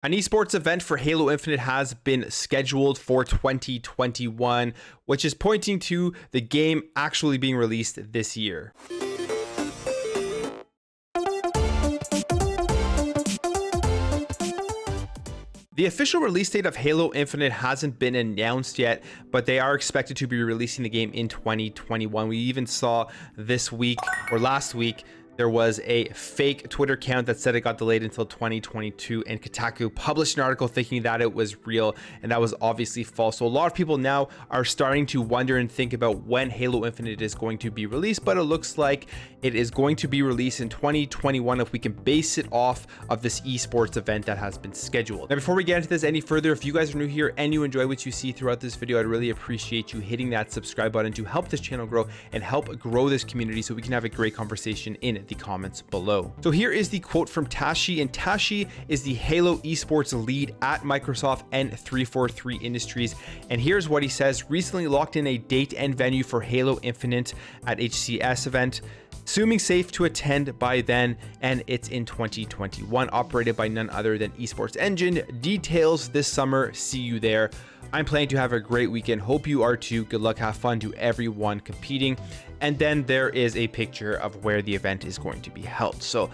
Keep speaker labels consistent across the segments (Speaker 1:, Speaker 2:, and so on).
Speaker 1: An esports event for Halo Infinite has been scheduled for 2021, which is pointing to the game actually being released this year. The official release date of Halo Infinite hasn't been announced yet, but they are expected to be releasing the game in 2021. We even saw this week or last week there was a fake Twitter account that said it got delayed until 2022, and Kotaku published an article thinking that it was real, and that was obviously false. So a lot of people now are starting to wonder and think about when Halo Infinite is going to be released, but it looks like it is going to be released in 2021 if we can base it off of this esports event that has been scheduled. Now, before we get into this any further, if you guys are new here and you enjoy what you see throughout this video, I'd really appreciate you hitting that subscribe button to help this channel grow and help grow this community so we can have a great conversation in the comments below. So here is the quote from Tashi, and Tashi is the Halo esports lead at Microsoft and 343 Industries, and here's what he says: recently locked in a date and venue for Halo Infinite at HCS event, assuming safe to attend by then, and it's in 2021, operated by none other than Esports Engine. Details this summer, see you there. I'm planning to have a great weekend, hope you are too. Good luck, have fun to everyone competing. And then there is a picture of where the event is going to be held. So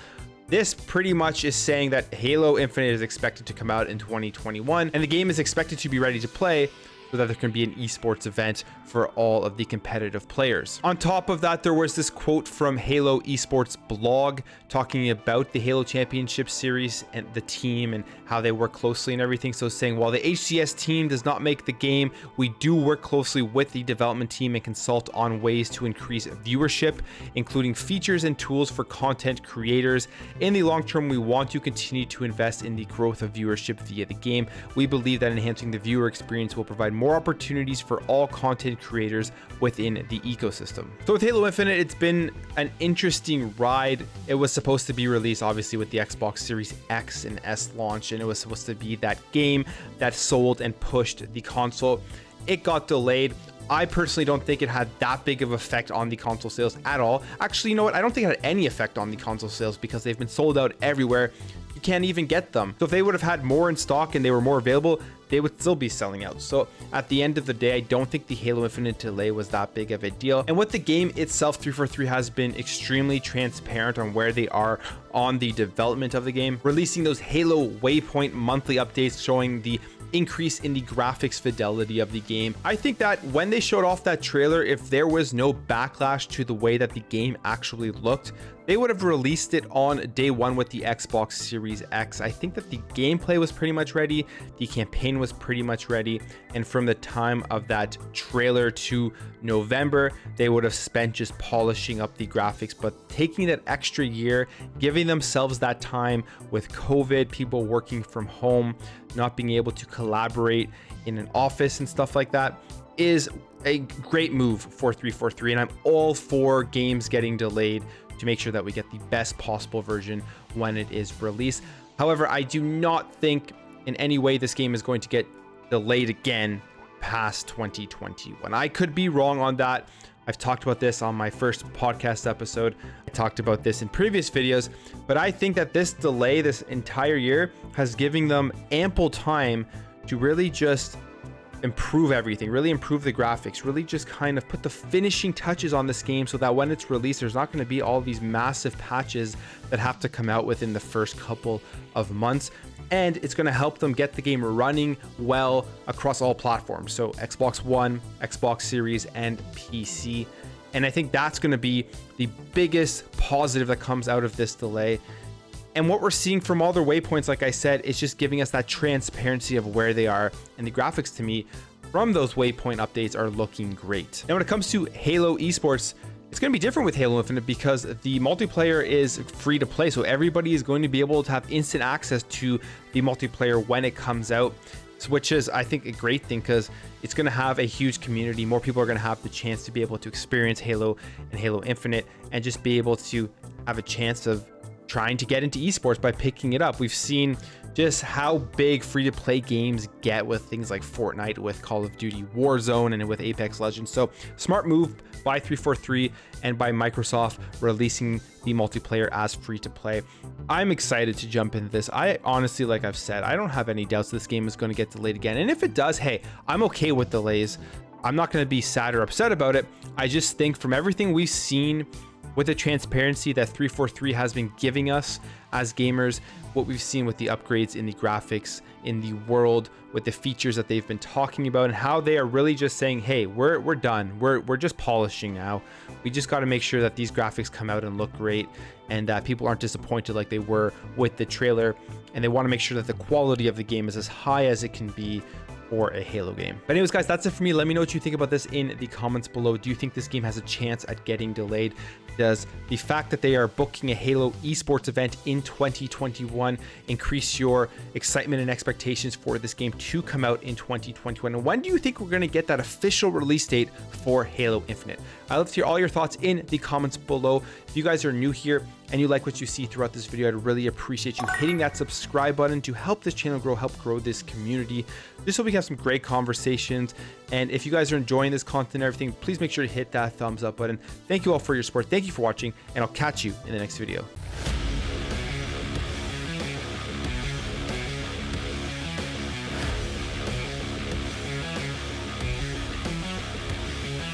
Speaker 1: this pretty much is saying that Halo Infinite is expected to come out in 2021, and the game is expected to be ready to play so that there can be an esports event for all of the competitive players. On top of that, there was this quote from Halo Esports blog talking about the Halo Championship Series and the team and how they work closely and everything. So saying, while the HCS team does not make the game, we do work closely with the development team and consult on ways to increase viewership, including features and tools for content creators. In the long term, we want to continue to invest in the growth of viewership via the game. We believe that enhancing the viewer experience will provide more opportunities for all content creators within the ecosystem. So with Halo Infinite, it's been an interesting ride. It was supposed to be released obviously with the Xbox Series X and S launch, and it was supposed to be that game that sold and pushed the console. It got delayed. I personally don't think it had that big of effect on the console sales at all. Actually, you know what? I don't think it had any effect on the console sales because they've been sold out everywhere. You can't even get them. So if they would have had more in stock and they were more available, they would still be selling out. So at the end of the day, I don't think the Halo Infinite delay was that big of a deal. And with the game itself, 343 has been extremely transparent on where they are on the development of the game, releasing those Halo Waypoint monthly updates showing the increase in the graphics fidelity of the game. I think that when they showed off that trailer, if there was no backlash to the way that the game actually looked, they would have released it on day one with the Xbox Series X. I think that the gameplay was pretty much ready, the campaign was pretty much ready, and from the time of that trailer to November, they would have spent just polishing up the graphics. But taking that extra year, giving themselves that time with COVID, people working from home, not being able to collaborate in an office and stuff like that, is a great move for 343, and I'm all for games getting delayed to make sure that we get the best possible version when it is released. However, I do not think in any way this game is going to get delayed again past 2021. I could be wrong on that. I've talked about this on my first podcast episode. I talked about this in previous videos, but I think that this delay this entire year has given them ample time to really just improve everything, really improve the graphics, really just kind of put the finishing touches on this game so that when it's released, there's not going to be all these massive patches that have to come out within the first couple of months. And it's going to help them get the game running well across all platforms. So Xbox One, Xbox Series, and PC. And I think that's going to be the biggest positive that comes out of this delay. And what we're seeing from all their waypoints, like I said, is just giving us that transparency of where they are. And the graphics to me from those waypoint updates are looking great. Now, when it comes to Halo Esports, it's going to be different with Halo Infinite because the multiplayer is free to play. So everybody is going to be able to have instant access to the multiplayer when it comes out, which is, I think, a great thing because it's going to have a huge community. More people are going to have the chance to be able to experience Halo and Halo Infinite and just be able to have a chance of trying to get into esports by picking it up. We've seen just how big free-to-play games get with things like Fortnite, with Call of Duty Warzone, and with Apex Legends. So smart move by 343 and by Microsoft releasing the multiplayer as free-to-play. I'm excited to jump into this. I honestly, like I've said, I don't have any doubts this game is going to get delayed again. And if it does, hey, I'm okay with delays. I'm not going to be sad or upset about it. I just think from everything we've seen with the transparency that 343 has been giving us as gamers, what we've seen with the upgrades in the graphics, in the world, with the features that they've been talking about, and how they are really just saying, hey, we're done. We're just polishing now. We just got to make sure that these graphics come out and look great, and that people aren't disappointed like they were with the trailer. And they want to make sure that the quality of the game is as high as it can be for a Halo game. But anyways, guys, that's it for me. Let me know what you think about this in the comments below. Do you think this game has a chance at getting delayed? Does the fact that they are booking a Halo esports event in 2021 increase your excitement and expectations for this game to come out in 2021? And when do you think we're going to get that official release date for Halo Infinite? I'd love to hear all your thoughts in the comments below. If you guys are new here and you like what you see throughout this video, I'd really appreciate you hitting that subscribe button to help this channel grow, help grow this community, just so we can have some great conversations. And if you guys are enjoying this content and everything, please make sure to hit that thumbs up button. Thank you all for your support. Thank you for watching, and I'll catch you in the next video.